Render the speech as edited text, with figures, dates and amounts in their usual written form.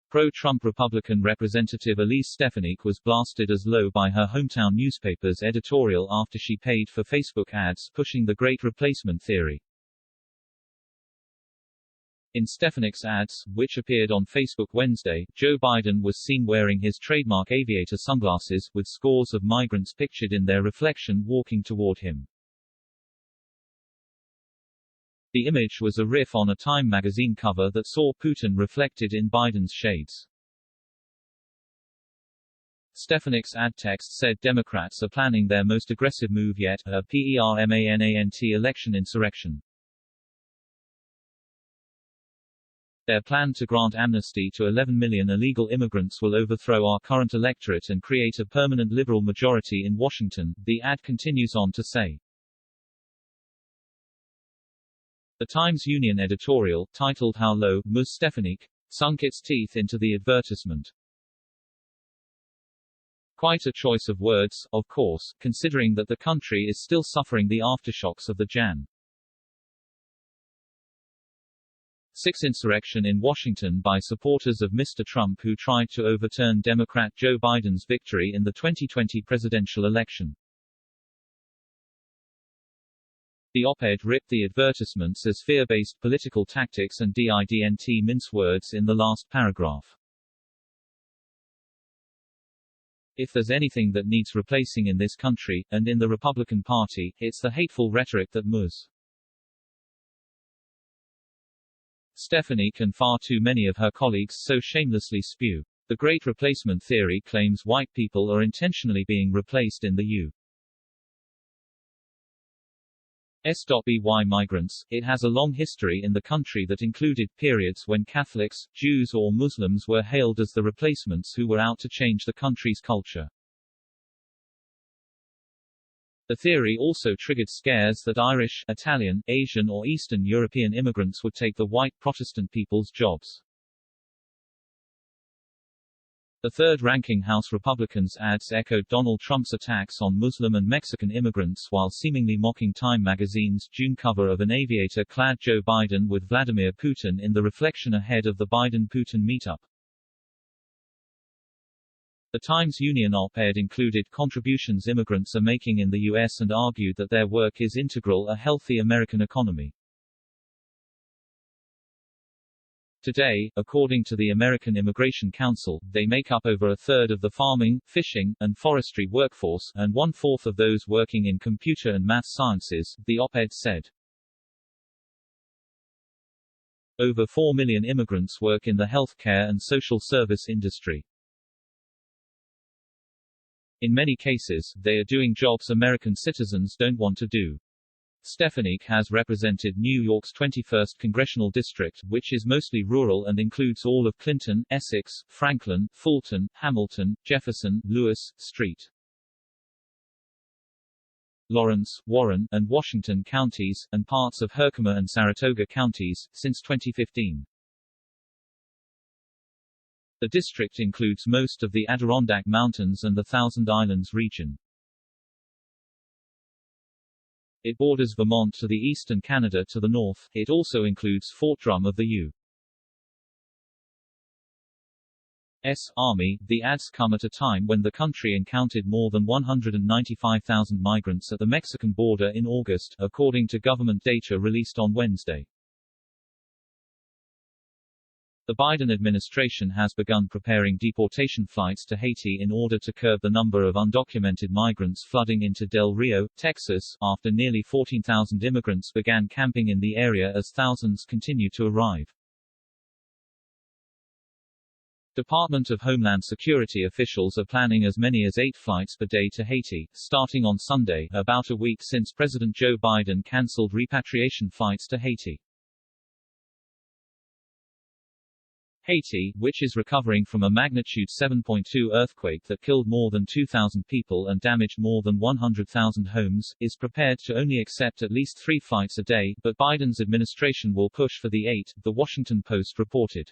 Pro-Trump Republican Representative Elise Stefanik was blasted as low by her hometown newspaper's editorial after she paid for Facebook ads pushing the Great Replacement theory. In Stefanik's ads, which appeared on Facebook Wednesday, Joe Biden was seen wearing his trademark aviator sunglasses, with scores of migrants pictured in their reflection walking toward him. The image was a riff on a Time magazine cover that saw Putin reflected in Biden's shades. Stefanik's ad text said Democrats are planning their most aggressive move yet, a permanent election insurrection. Their plan to grant amnesty to 11 million illegal immigrants will overthrow our current electorate and create a permanent liberal majority in Washington, the ad continues on to say. The Times-Union editorial, titled How Low, Ms. Stefanik, sunk its teeth into the advertisement. Quite a choice of words, of course, considering that the country is still suffering the aftershocks of the Jan. 6 insurrection in Washington by supporters of Mr. Trump who tried to overturn Democrat Joe Biden's victory in the 2020 presidential election. The op-ed ripped the advertisements as fear-based political tactics and didn't mince words in the last paragraph. If there's anything that needs replacing in this country, and in the Republican Party, it's the hateful rhetoric that Ms. Stefanik and far too many of her colleagues so shamelessly spew. The Great Replacement theory claims white people are intentionally being replaced in the U.S.by migrants. It has a long history in the country that included periods when Catholics, Jews or Muslims were hailed as the replacements who were out to change the country's culture. The theory also triggered scares that Irish, Italian, Asian or Eastern European immigrants would take the white Protestant people's jobs. The third-ranking House Republicans' ads echoed Donald Trump's attacks on Muslim and Mexican immigrants while seemingly mocking Time magazine's June cover of an aviator-clad Joe Biden with Vladimir Putin in the reflection ahead of the Biden-Putin meetup. The Times-Union op-ed included contributions immigrants are making in the U.S. and argued that their work is integral to a healthy American economy. Today, according to the American Immigration Council, they make up over a third of the farming, fishing, and forestry workforce, and 1/4 of those working in computer and math sciences, the op-ed said. Over 4 million immigrants work in the healthcare and social service industry. In many cases, they are doing jobs American citizens don't want to do. Stefanik has represented New York's 21st congressional district, which is mostly rural and includes all of Clinton, Essex, Franklin, Fulton, Hamilton, Jefferson, Lewis, St. Lawrence, Warren, and Washington counties, and parts of Herkimer and Saratoga counties, since 2015. The district includes most of the Adirondack Mountains and the Thousand Islands region. It borders Vermont to the east and Canada to the north. It also includes Fort Drum of the U.S. Army. The ads come at a time when the country encountered more than 195,000 migrants at the Mexican border in August, according to government data released on Wednesday. The Biden administration has begun preparing deportation flights to Haiti in order to curb the number of undocumented migrants flooding into Del Rio, Texas, after nearly 14,000 immigrants began camping in the area as thousands continue to arrive. Department of Homeland Security officials are planning as many as 8 flights per day to Haiti, starting on Sunday, about a week since President Joe Biden canceled repatriation flights to Haiti. Haiti, which is recovering from a magnitude 7.2 earthquake that killed more than 2,000 people and damaged more than 100,000 homes, is prepared to only accept at least 3 flights a day, but Biden's administration will push for the 8, The Washington Post reported.